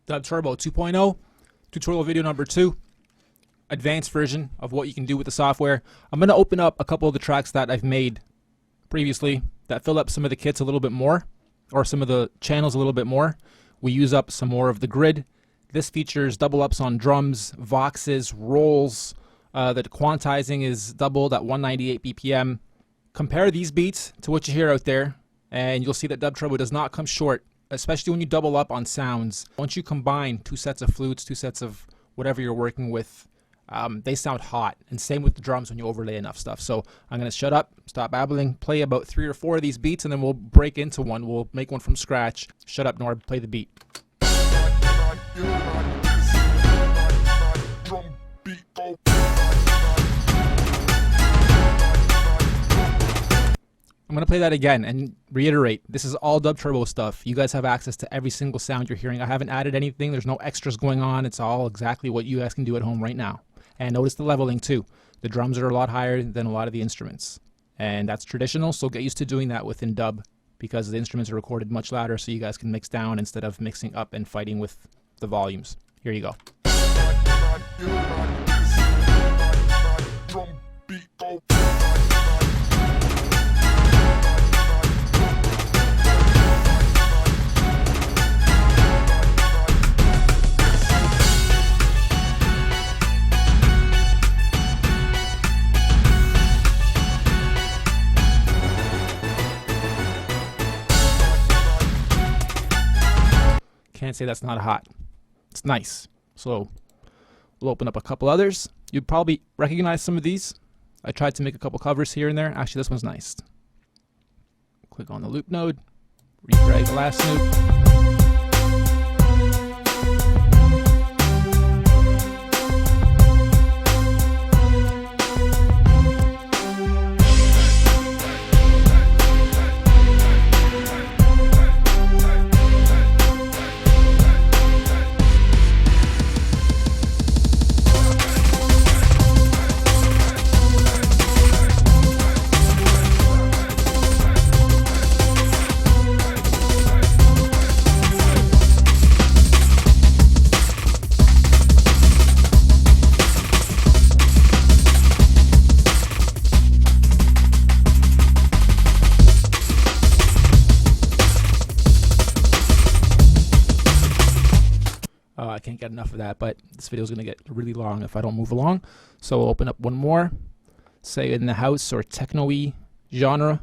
DubTurbo 2.0, tutorial video number 2, advanced version of what you can do with the software. I'm going to open up a couple of the tracks that I've made previously that fill up some of the kits a little bit more, or some of the channels a little bit more. We use up some more of the grid. This features double ups on drums, voxes, rolls. The quantizing is doubled at 198 BPM. Compare these beats to what you hear out there, and you'll see that DubTurbo does not come short, especially when you double up on sounds. Once you combine two sets of flutes, two sets of whatever you're working with, they sound hot. And same with the drums when you overlay enough stuff. So I'm going to shut up, stop babbling, play about 3 or 4 of these beats, and then we'll break into one. We'll make one from scratch. Shut up, Nord, play the beat. I'm going to play that again and reiterate, this is all DubTurbo stuff. You guys have access to every single sound you're hearing. I haven't added anything. There's no extras going on. It's all exactly what you guys can do at home right now. And notice the leveling too. The drums are a lot higher than a lot of the instruments. And that's traditional, so get used to doing that within Dub, because the instruments are recorded much louder so you guys can mix down instead of mixing up and fighting with the volumes. Here you go. Can't say that's not hot. It's nice. So we'll open up a couple others. You'd probably recognize some of these. I tried to make a couple covers here and there. Actually, this one's nice. Click on the loop node, redrag the last loop. I can't get enough of that, but this video is going to get really long if I don't move along. So we'll open up one more, say in the house or techno-y genre.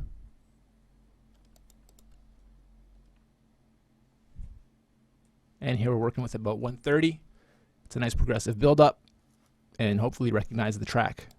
And here we're working with about 130. It's a nice progressive build-up, and hopefully recognize the track.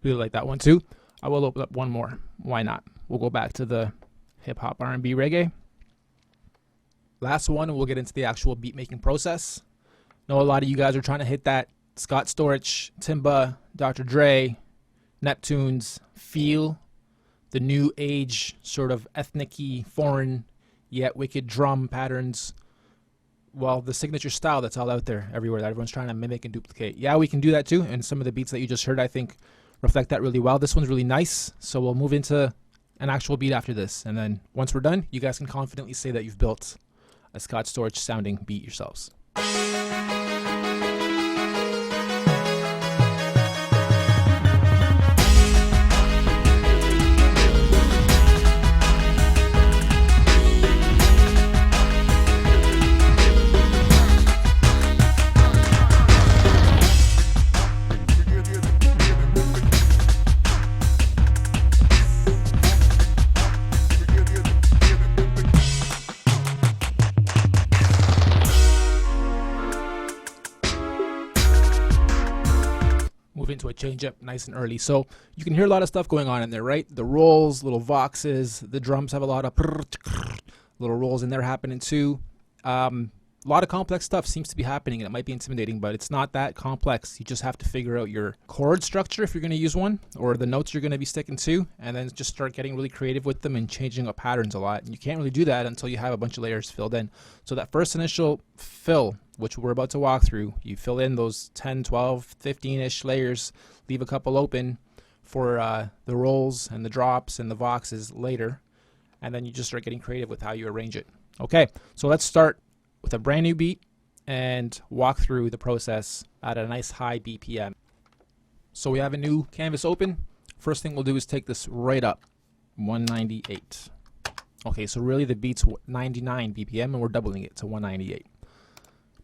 Really like that one too. I will open up one more. Why not? We'll go back to the hip-hop, R&B, reggae. Last one, and we'll get into the actual beat making process. Know a lot of you guys are trying to hit that Scott Storch, Timba, Dr. Dre, Neptunes feel, the new age sort of ethnic-y, foreign yet wicked drum patterns. Well, the signature style that's all out there everywhere that everyone's trying to mimic and duplicate. Yeah, we can do that too, and some of the beats that you just heard, I think, reflect that really well. This one's really nice, so we'll move into an actual beat after this, and then once we're done, you guys can confidently say that you've built a Scott Storch sounding beat yourselves. into a change-up nice and early. So you can hear a lot of stuff going on in there, right? The rolls, little voxes, the drums have a lot of little rolls in there happening too. A lot of complex stuff seems to be happening, and it might be intimidating, but it's not that complex. You just have to figure out your chord structure if you're going to use one, or the notes you're going to be sticking to, and then just start getting really creative with them and changing up patterns a lot. And you can't really do that until you have a bunch of layers filled in. So that first initial fill, which we're about to walk through, you fill in those 10, 12, 15-ish layers, leave a couple open for the rolls and the drops and the voxes later, and then you just start getting creative with how you arrange it. Okay, so let's start with a brand new beat and walk through the process at a nice high BPM. So we have a new canvas open. First thing we'll do is take this right up, 198. Okay, so really the beat's 99 BPM and we're doubling it to 198.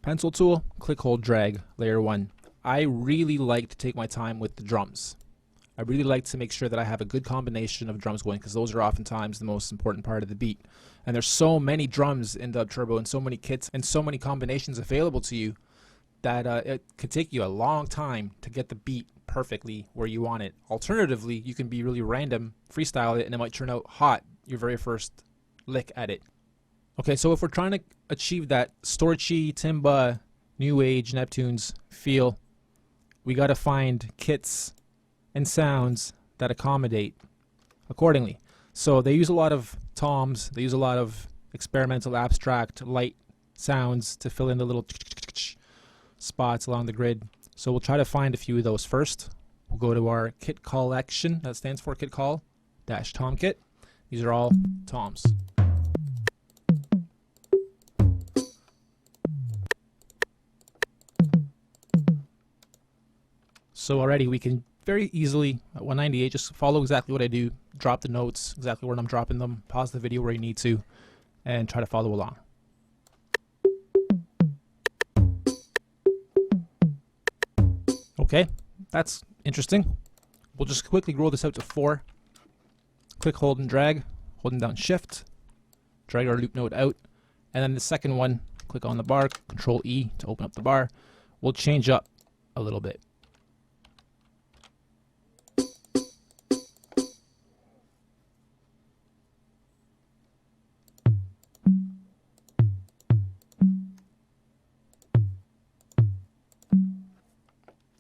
Pencil tool, click, hold, drag, layer 1. I really like to take my time with the drums. I really like to make sure that I have a good combination of drums going, because those are oftentimes the most important part of the beat. And there's so many drums in DubTurbo and so many kits and so many combinations available to you that it could take you a long time to get the beat perfectly where you want it. Alternatively, you can be really random, freestyle it, and it might turn out hot your very first lick at it. Okay, so if we're trying to achieve that Storchy, Timba, New Age, Neptunes feel, we got to find kits and sounds that accommodate accordingly. So they use a lot of toms, they use a lot of experimental, abstract, light sounds to fill in the little spots along the grid. So we'll try to find a few of those first. We'll go to our kit collection, that stands for kit call dash tom kit. These are all toms. So already we can very easily, at 198, just follow exactly what I do, drop the notes exactly where I'm dropping them, pause the video where you need to, and try to follow along. Okay, that's interesting. We'll just quickly roll this out to 4. Click, hold, and drag, holding down Shift, drag our loop node out, and then the second one, click on the bar, Control E to open up the bar. We'll change up a little bit.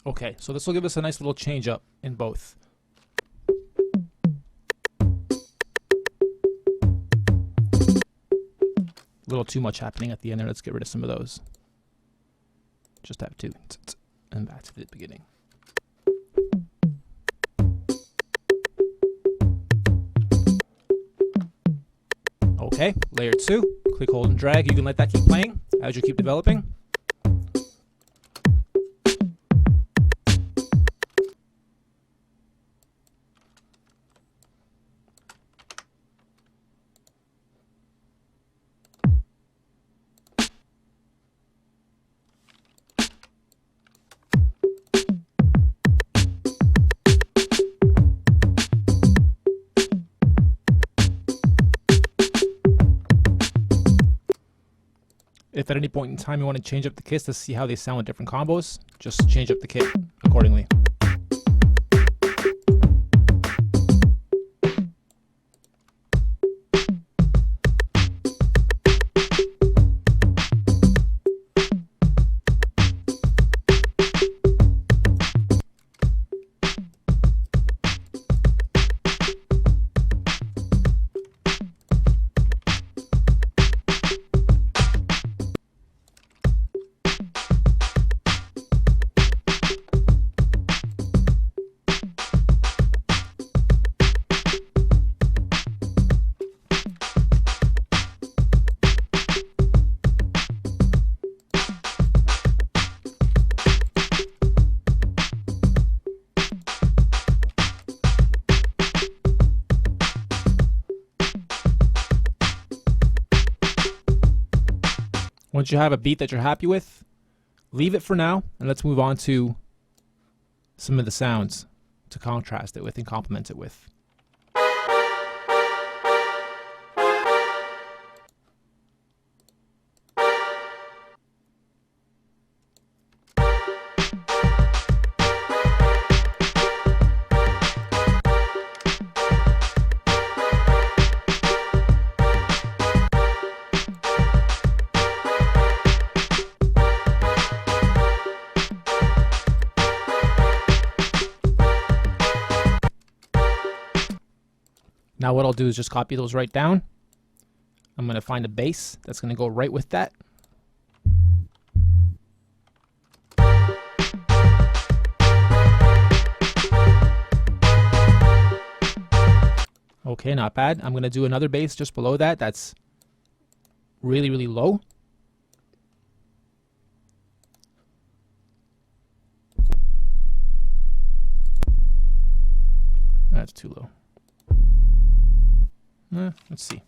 Okay, so this will give us a nice little change up in both. A little too much happening at the end there. Let's get rid of some of those. Just have 2 and back to the beginning. Okay, layer 2, click, hold, and drag. You can let that keep playing as you keep developing. If at any point in time you want to change up the kits to see how they sound with different combos, just change up the kit accordingly. Once you have a beat that you're happy with, leave it for now, and let's move on to some of the sounds to contrast it with and complement it with. Now what I'll do is just copy those right down. I'm going to find a base that's going to go right with that. Okay, not bad. I'm going to do another base just below that. That's really, really low. That's too low. Let's see.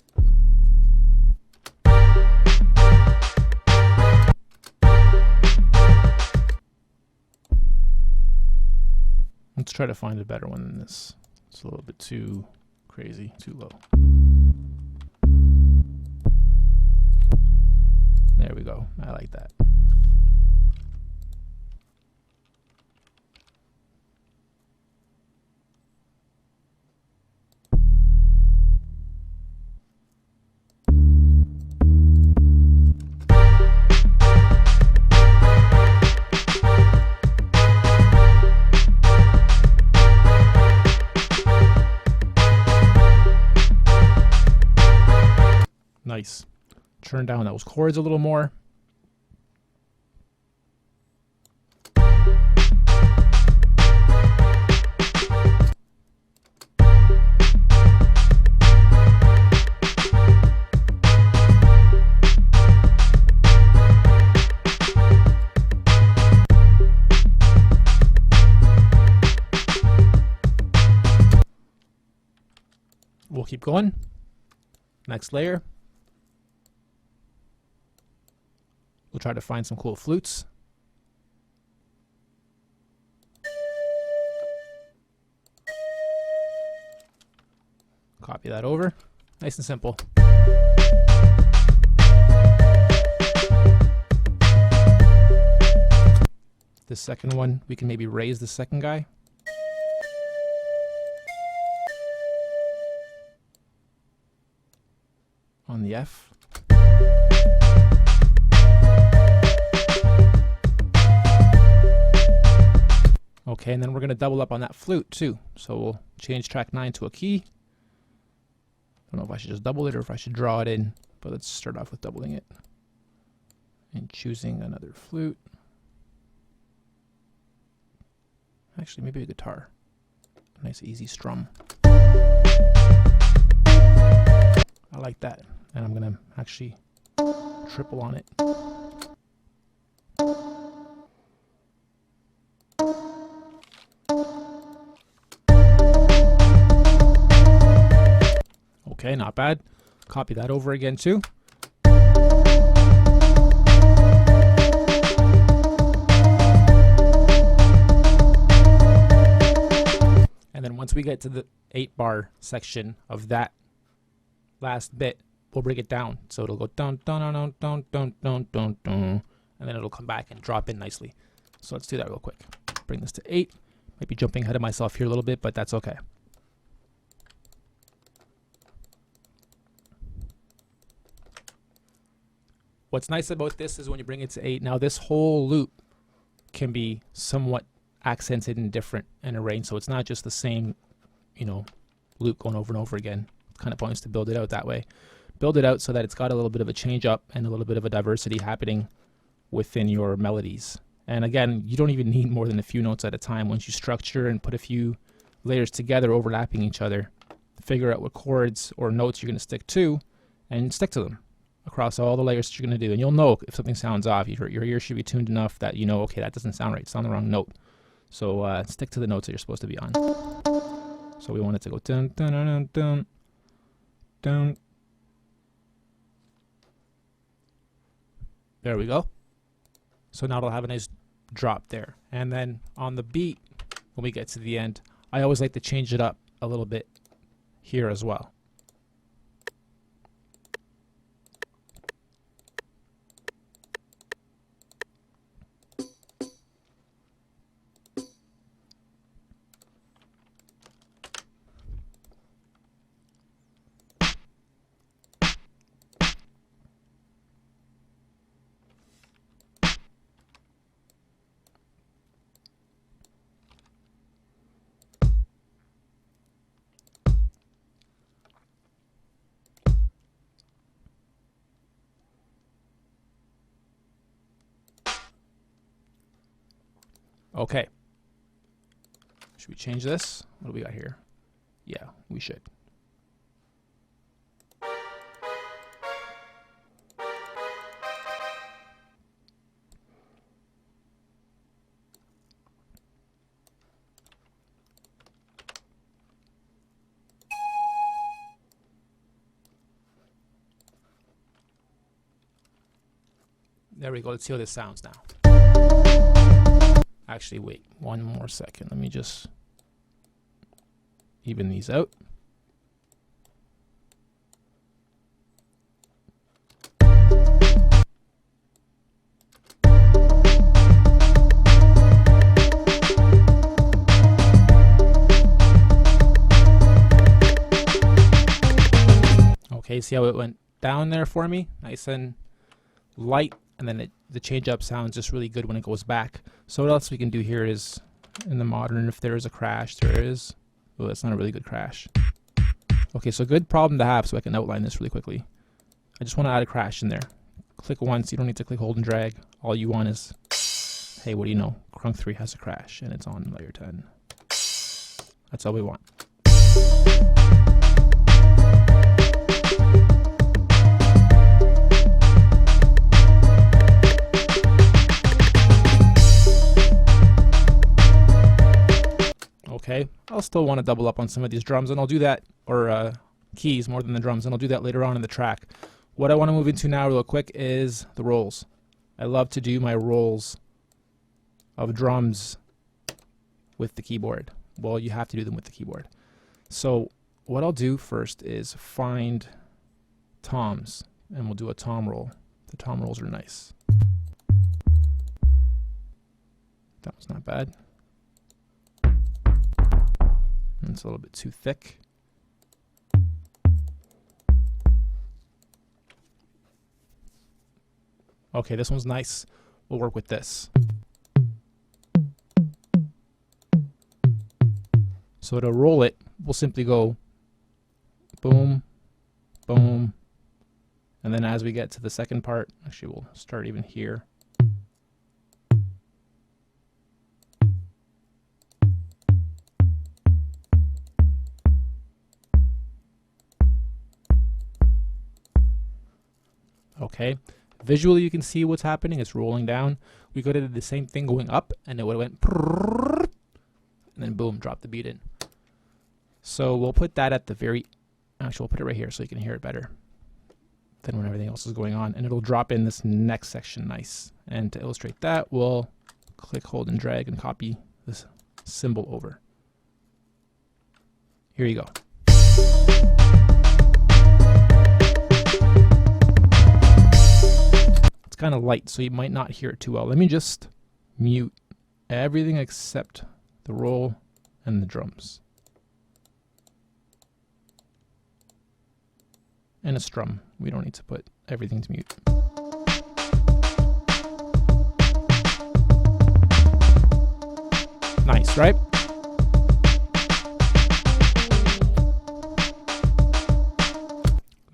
Let's try to find a better one than this. It's a little bit too crazy, too low. There we go. I like that. Nice. Turn down those chords a little more. We'll keep going. Next layer. We'll try to find some cool flutes. Copy that over. Nice and simple. This second one, we can maybe raise the second guy. On the F. Okay, and then we're going to double up on that flute too. So we'll change track 9 to a key. I don't know if I should just double it or if I should draw it in, but let's start off with doubling it. And choosing another flute. Actually, maybe a guitar. A nice easy strum. I like that. And I'm going to actually triple on it. Okay, not bad. Copy that over again too. And then once we get to the 8-bar section of that last bit, we'll bring it down. So it'll go dun dun dun dun dun dun dun dun, and then it'll come back and drop in nicely. So let's do that real quick. Bring this to 8. Might be jumping ahead of myself here a little bit, but that's okay. What's nice about this is when you bring it to 8, now this whole loop can be somewhat accented and different and arranged, so it's not just the same, loop going over and over again. It kind of points to build it out that way. Build it out so that it's got a little bit of a change up and a little bit of a diversity happening within your melodies. And again, you don't even need more than a few notes at a time. Once you structure and put a few layers together overlapping each other, figure out what chords or notes you're going to stick to and stick to them across all the layers that you're going to do. And you'll know if something sounds off. Your ear should be tuned enough that you know, okay, that doesn't sound right. It's on the wrong note. So stick to the notes that you're supposed to be on. So we want it to go dun dun dun dun dun. There we go. So now it'll have a nice drop there. And then on the beat, when we get to the end, I always like to change it up a little bit here as well. Okay. Should we change this? What do we got here? Yeah, we should. There we go. Let's see how this sounds now. Actually, wait one more second. Let me just even these out. Okay, see how it went down there for me? Nice and light. And then the change up sounds just really good when it goes back. So what else we can do here is, in the modern, if there is a crash, there is. Oh, that's not a really good crash. Okay, so good problem to have, so I can outline this really quickly. I just want to add a crash in there. Click once, you don't need to click, hold, and drag. All you want is, hey, what do you know? Crunk 3 has a crash, and it's on layer 10. That's all we want. Okay, I'll still want to double up on some of these drums, and I'll do that, or keys more than the drums, and I'll do that later on in the track. What I want to move into now real quick is the rolls. I love to do my rolls of drums with the keyboard. Well, you have to do them with the keyboard. So what I'll do first is find toms, and we'll do a tom roll. The tom rolls are nice. That was not bad. It's a little bit too thick. Okay, this one's nice. We'll work with this. So to roll it, we'll simply go boom, boom, and then as we get to the second part, actually we'll start even here. Okay, visually you can see what's happening. It's rolling down. We could have did the same thing going up, and it would have went and then boom, drop the beat in. So we'll put that at the very, actually we'll put it right here so you can hear it better than when everything else is going on, and it'll drop in this next section nice. And to illustrate that, we'll click, hold, and drag and copy this symbol over. Here you go. Kind of light, so you might not hear it too well. Let me just mute everything except the roll and the drums. And a strum. We don't need to put everything to mute. Nice, right?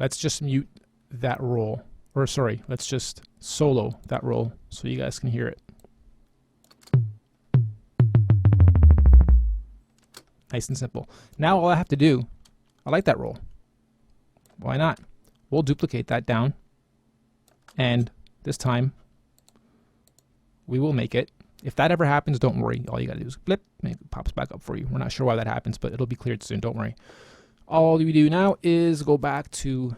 Let's just mute that roll. Or sorry, let's just solo that roll so you guys can hear it. Nice and simple. Now all I have to do, I like that roll. Why not? We'll duplicate that down, and this time we will make it. If that ever happens, don't worry. All you gotta do is blip, and it pops back up for you. We're not sure why that happens, but it'll be cleared soon, don't worry. All we do now is go back to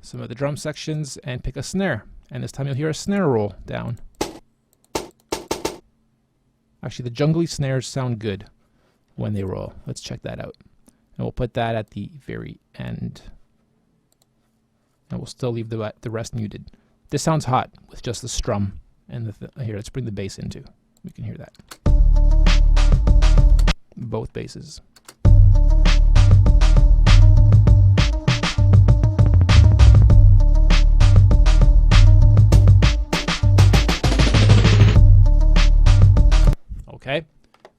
some of the drum sections and pick a snare, and this time you'll hear a snare roll down. Actually, the jungly snares sound good when they roll. Let's check that out, and we'll put that at the very end, and we'll still leave the rest muted. This sounds hot with just the strum and here. Let's bring the bass in too. We can hear that. Both basses. Okay,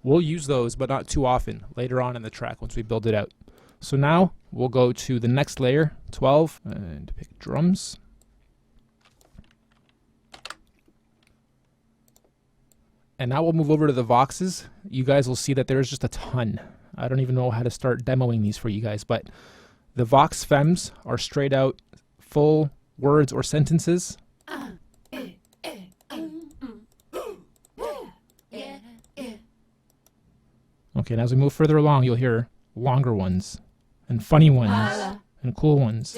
we'll use those, but not too often later on in the track once we build it out. So now we'll go to the next layer, 12, and pick drums. And now we'll move over to the Voxes. You guys will see that there's just a ton. I don't even know how to start demoing these for you guys, but the Vox Fems are straight out full words or sentences. Okay, and as we move further along, you'll hear longer ones and funny ones and cool ones.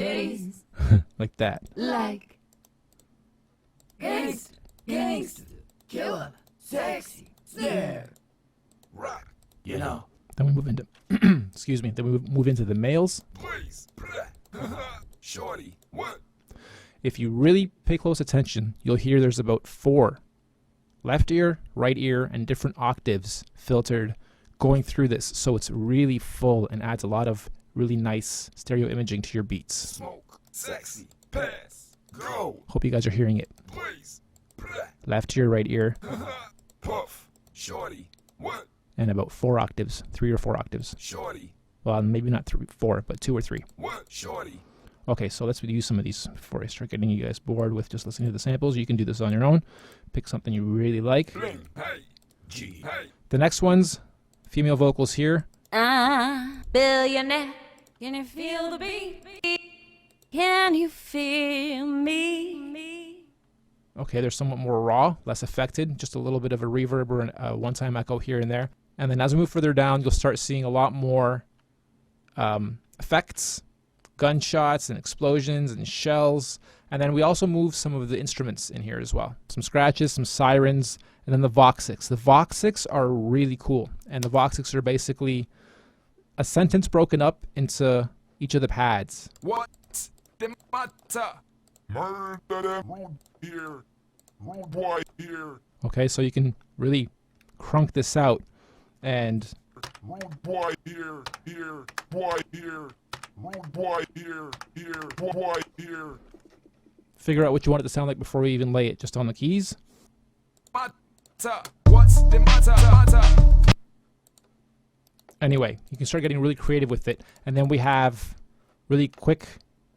Like that. Like gangsta, gangsta, killer, sexy, snare, rock, you know. Then we move into, excuse me, then we move into the males. Please, shorty, what? If you really pay close attention, you'll hear there's about 4 left ear, right ear, and different octaves filtered going through this. So it's really full and adds a lot of really nice stereo imaging to your beats. Smoke, sexy, pass, go. Hope you guys are hearing it. Please, Left ear, right ear, puff, shorty, what? and about 4 octaves, 3 or 4 octaves. Shorty, Well, maybe not 4, but 2 or 3. what? Shorty. Okay, so let's use some of these before I start getting you guys bored with just listening to the samples. You can do this on your own. Pick something you really like. Bling, hey, G, hey. The next one's female vocals here. Billionaire, can you feel the beat? Can you feel me? Okay, they're somewhat more raw, less affected, just a little bit of a reverb or a one-time echo here and there. And then as we move further down, you'll start seeing a lot more effects, gunshots and explosions and shells. And then we also move some of the instruments in here as well. Some scratches, some sirens, and then the Voxics. The Voxics are really cool. And the Voxics are basically a sentence broken up into each of the pads. What's the matter? Murder them, rude here, rude boy here, Okay, so you can really crunk this out and rude boy here, boy here, rude boy here, boy here. figure out what you want it to sound like before we even lay it just on the keys. Matter, what's the matter? Anyway, you can start getting really creative with it. And then we have really quick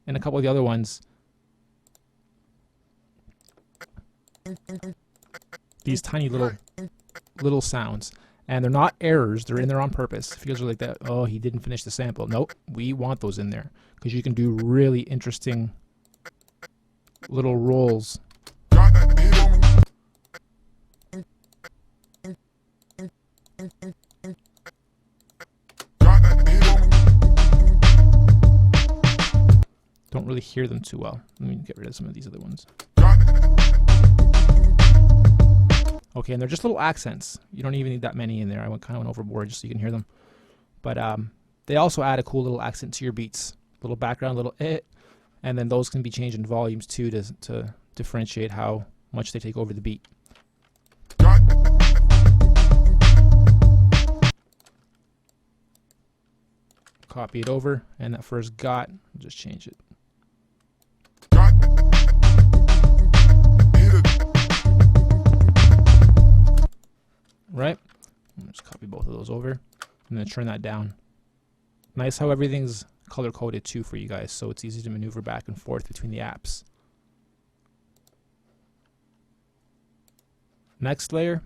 and a couple of the other ones. These tiny little sounds. And they're not errors, they're in there on purpose. If you guys are like that, oh, he didn't finish the sample. Nope, we want those in there. Because you can do really interesting little rolls. Don't really hear them too well. Let me get rid of some of these other ones. Okay, and they're just little accents. You don't even need that many in there. I kind of went overboard just so you can hear them. But they also add a cool little accent to your beats. Little background, little and then those can be changed in volumes too to differentiate how much they take over the beat. Copy it over, and that first got, we'll just change it. Right? Just copy both of those over and then turn that down. Nice how everything's color coded too for you guys, so it's easy to maneuver back and forth between the apps. Next layer,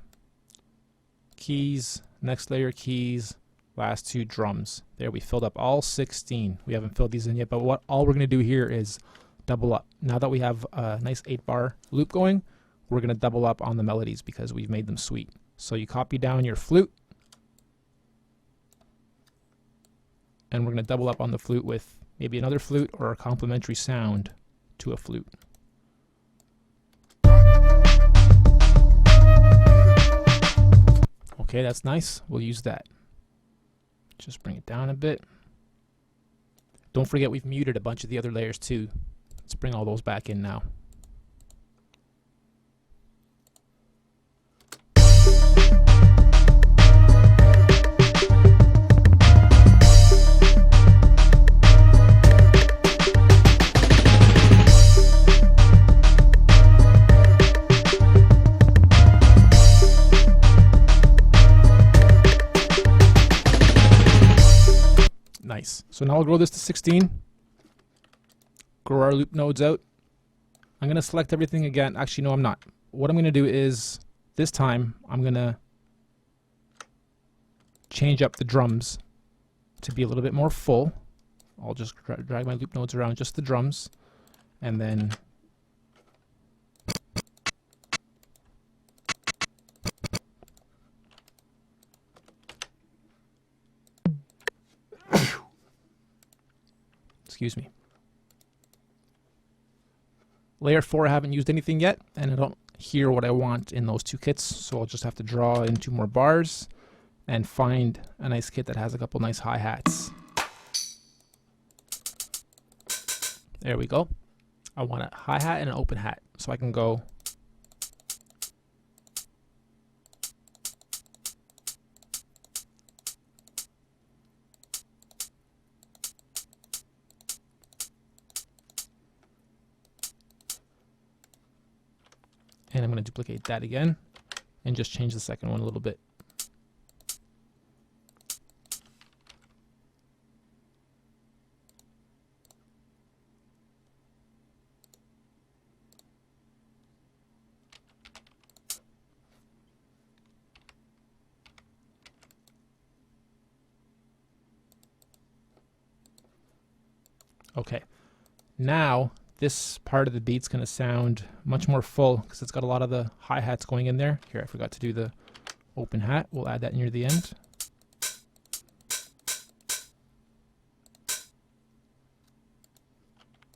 keys, next layer, keys, last 2 drums. There, we filled up all 16. We haven't filled these in yet, but all we're going to do here is double up. Now that we have a nice 8-bar loop going, we're going to double up on the melodies because we've made them sweet. So you copy down your flute, and we're going to double up on the flute with maybe another flute or a complementary sound to a flute. Okay, that's nice. We'll use that. Just bring it down a bit. Don't forget we've muted a bunch of the other layers too. Let's bring all those back in now. Nice. So now I'll grow this to 16. Grow our loop nodes out. I'm going to select everything again. Actually, no, I'm not. What I'm going to do is This time I'm going to change up the drums to be a little bit more full. I'll just drag my loop nodes around just the drums, and then excuse me. Layer 4, I haven't used anything yet, and I don't hear what I want in those two kits, so I'll just have to draw in 2 more bars and find a nice kit that has a couple nice hi-hats. There we go. I want a hi-hat and an open hat, so I can go and I'm going to duplicate that again and just change the second one a little bit. Okay, now this part of the beat's going to sound much more full because it's got a lot of the hi-hats going in there. Here, I forgot to do the open hat. We'll add that near the end.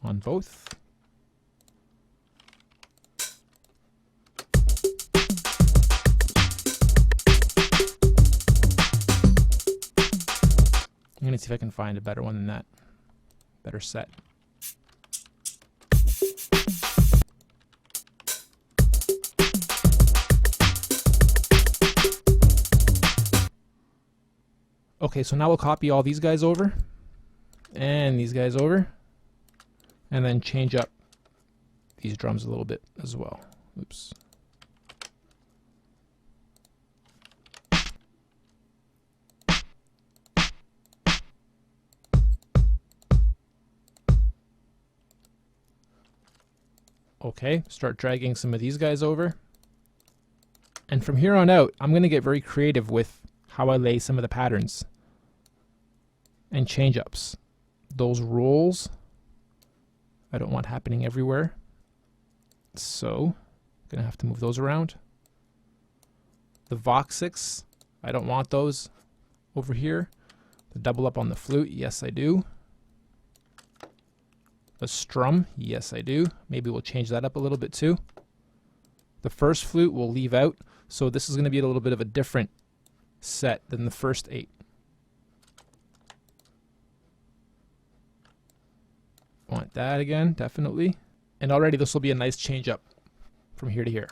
On both. I'm going to see if I can find a better one than that. Better set. Okay, so now we'll copy all these guys over and these guys over and then change up these drums a little bit as well. Oops. Okay, start dragging some of these guys over. And from here on out, I'm going to get very creative with how I lay some of the patterns and change-ups. Those rolls, I don't want happening everywhere. So, I'm going to have to move those around. The voxics, I don't want those over here. The double up on the flute, yes I do. The strum, yes I do. Maybe we'll change that up a little bit too. The first flute we'll leave out, so this is going to be a little bit of a different set than the first 8. Want that again, definitely. And already this will be a nice change up from here to here.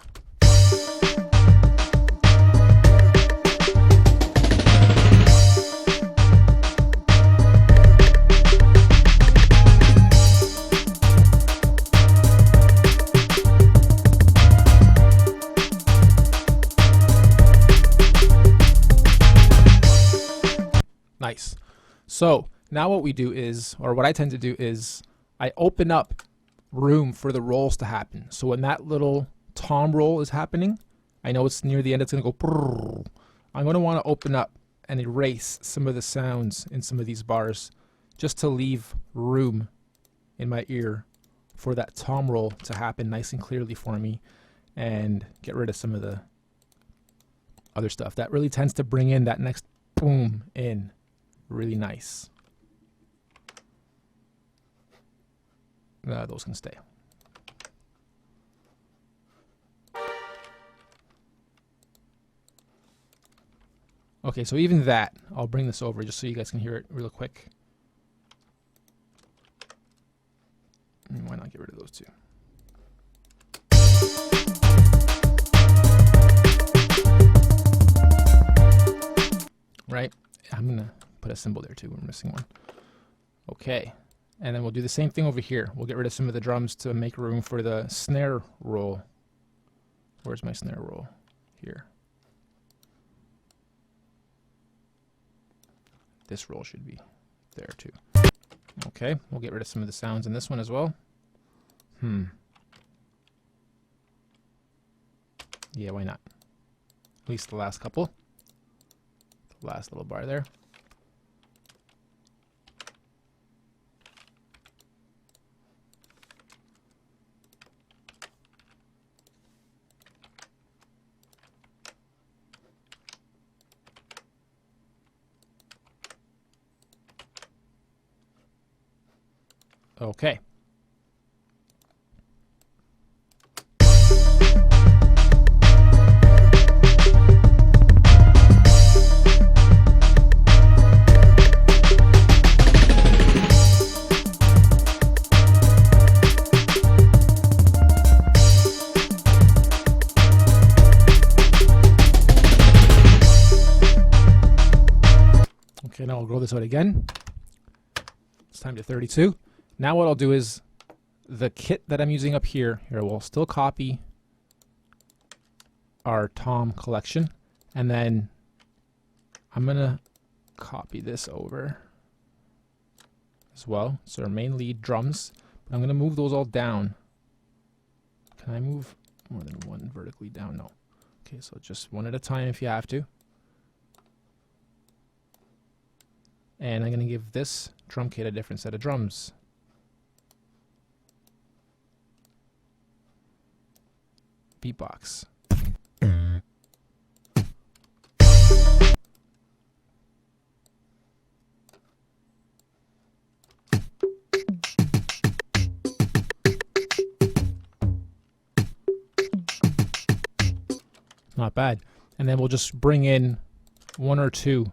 Nice. So now what we do is, or what I tend to do is, I open up room for the rolls to happen. So when that little tom roll is happening, I know it's near the end, it's going to go brrr. I'm going to want to open up and erase some of the sounds in some of these bars just to leave room in my ear for that tom roll to happen nice and clearly for me and get rid of some of the other stuff. That really tends to bring in that next boom in really nice. Those can stay. Okay, so even that, I'll bring this over just so you guys can hear it real quick. And why not get rid of those two? Right? I'm going to put a symbol there too. We're missing one. Okay. And then we'll do the same thing over here. We'll get rid of some of the drums to make room for the snare roll. Where's my snare roll? Here. This roll should be there too. Okay, we'll get rid of some of the sounds in this one as well. Yeah, why not? At least the last couple. The last little bar there. Okay. Okay, now I'll grow this out again. It's time to 32. Now what I'll do is the kit that I'm using up here, we'll still copy our Tom collection, and then I'm gonna copy this over as well. So our main lead drums, but I'm gonna move those all down. Can I move more than one vertically down? No. Okay, so just one at a time if you have to. And I'm gonna give this drum kit a different set of drums. Beatbox. Not bad. And then we'll just bring in one or two.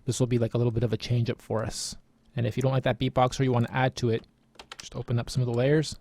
This will be like a little bit of a change up for us. And if you don't like that beatbox or you want to add to it, just open up some of the layers.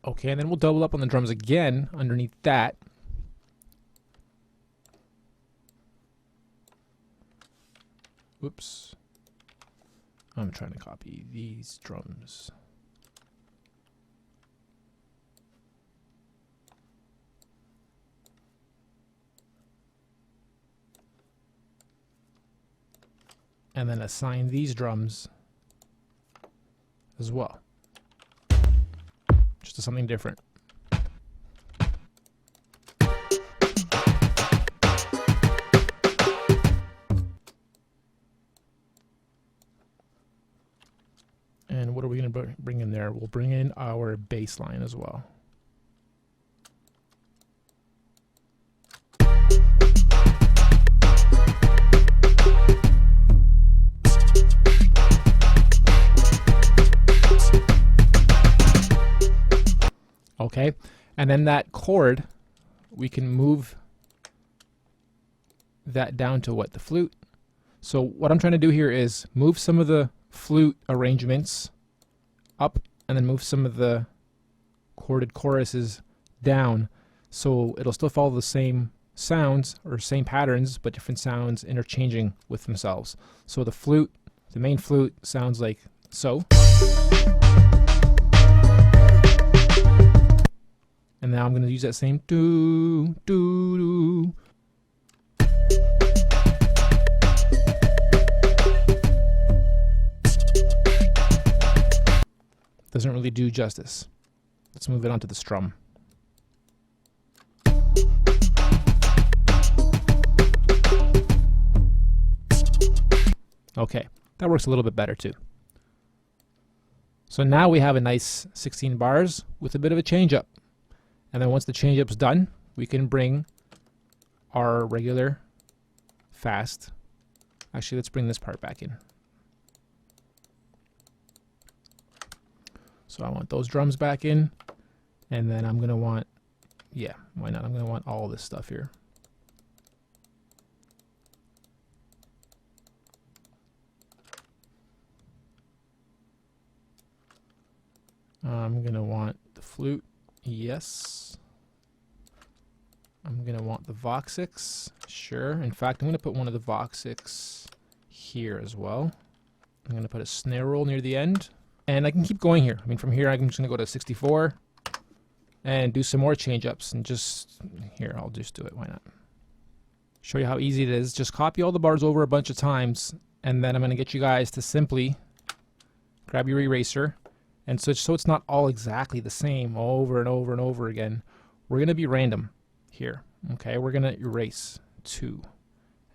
Okay, and then we'll double up on the drums again underneath that. Whoops. I'm trying to copy these drums. And then assign these drums as well. Just to something different. And what are we going to bring in there? We'll bring in our bass line as well. Okay, and then that chord, we can move that down to what? The flute. So what I'm trying to do here is move some of the flute arrangements up and then move some of the chorded choruses down, so it'll still follow the same sounds or same patterns, but different sounds interchanging with themselves. So the flute, the main flute, sounds like so. And now I'm going to use that same do, do, do. Doesn't really do justice. Let's move it onto the strum. Okay, That works a little bit better too. So now we have a nice 16 bars with a bit of a change up. And then once the change up's done, we can bring our regular fast. Actually, let's bring this part back in. So I want those drums back in, and then I'm gonna want, yeah, why not? I'm gonna want all this stuff here. I'm gonna want the flute, yes. I'm gonna want the Voxix, sure. In fact, I'm gonna put one of the Voxix here as well. I'm gonna put a snare roll near the end, and I can keep going here. I mean, from here, I'm just gonna go to 64 and do some more change ups, and just here, I'll just do it. Why not? Show you how easy it is. Just copy all the bars over a bunch of times, and then I'm gonna get you guys to simply grab your eraser, and so it's not all exactly the same over and over and over again. We're gonna be random here. Okay, we're gonna erase 2,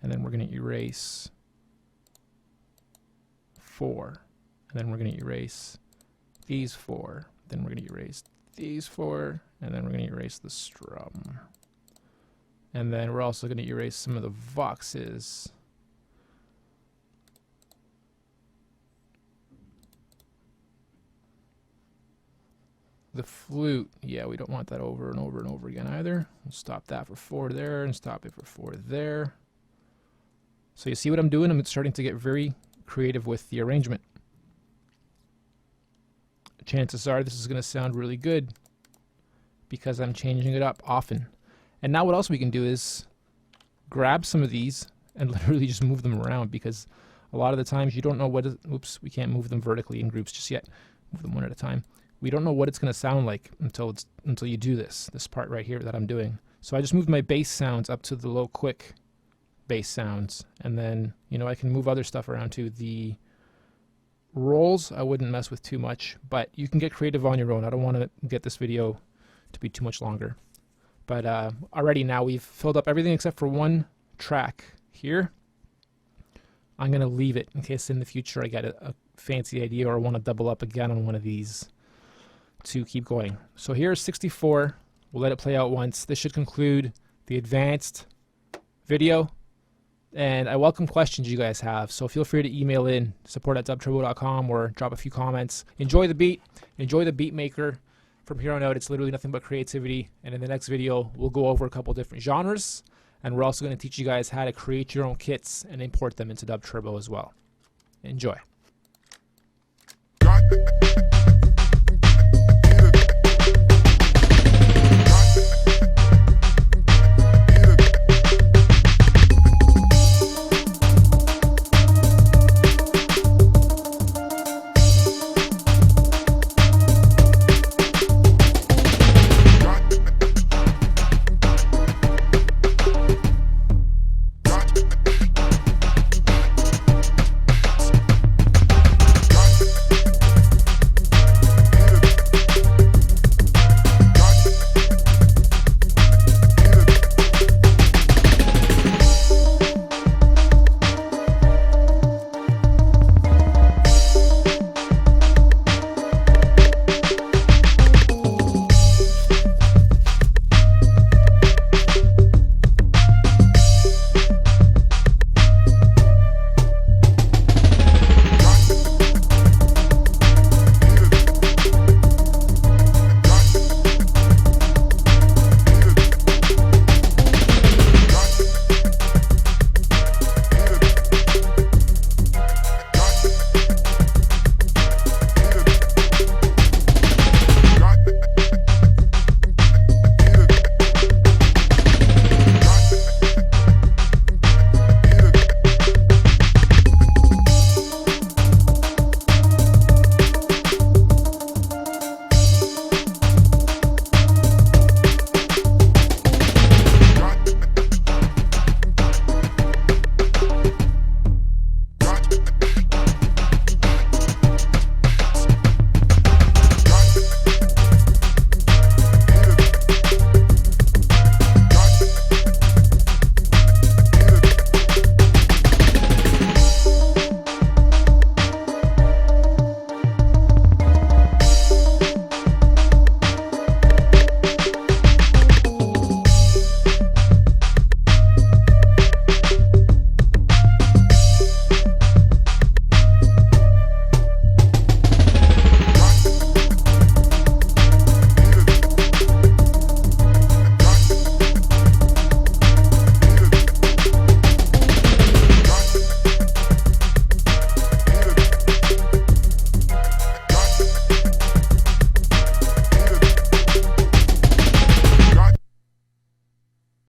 and then we're gonna erase 4, and then we're gonna erase these 4, then we're gonna erase these 4, and then we're gonna erase the strum, and then we're also gonna erase some of the voxes. The flute, yeah, we don't want that over and over and over again either. We'll stop that for 4 there and stop it for 4 there. So you see what I'm doing? I'm starting to get very creative with the arrangement. Chances are this is going to sound really good because I'm changing it up often. And now what else we can do is grab some of these and literally just move them around, because a lot of the times you don't know what is, oops, we can't move them vertically in groups just yet. Move them one at a time. We don't know what it's going to sound like until you do this part right here that I'm doing. So I just moved my bass sounds up to the low quick bass sounds, and then, you know, I can move other stuff around too. The rolls I wouldn't mess with too much, but you can get creative on your own. I don't want to get this video to be too much longer. But already now we've filled up everything except for one track here. I'm going to leave it in case in the future I get a fancy idea or want to double up again on one of these to keep going. So here's 64. We'll let it play out once. This should conclude the advanced video, and I welcome questions you guys have, so feel free to email in support@dubturbo.com or drop a few comments. Enjoy the beat, enjoy the beat maker. From here on out, it's literally nothing but creativity, and in the next video we'll go over a couple different genres, and we're also going to teach you guys how to create your own kits and import them into DubTurbo as well. Enjoy. Got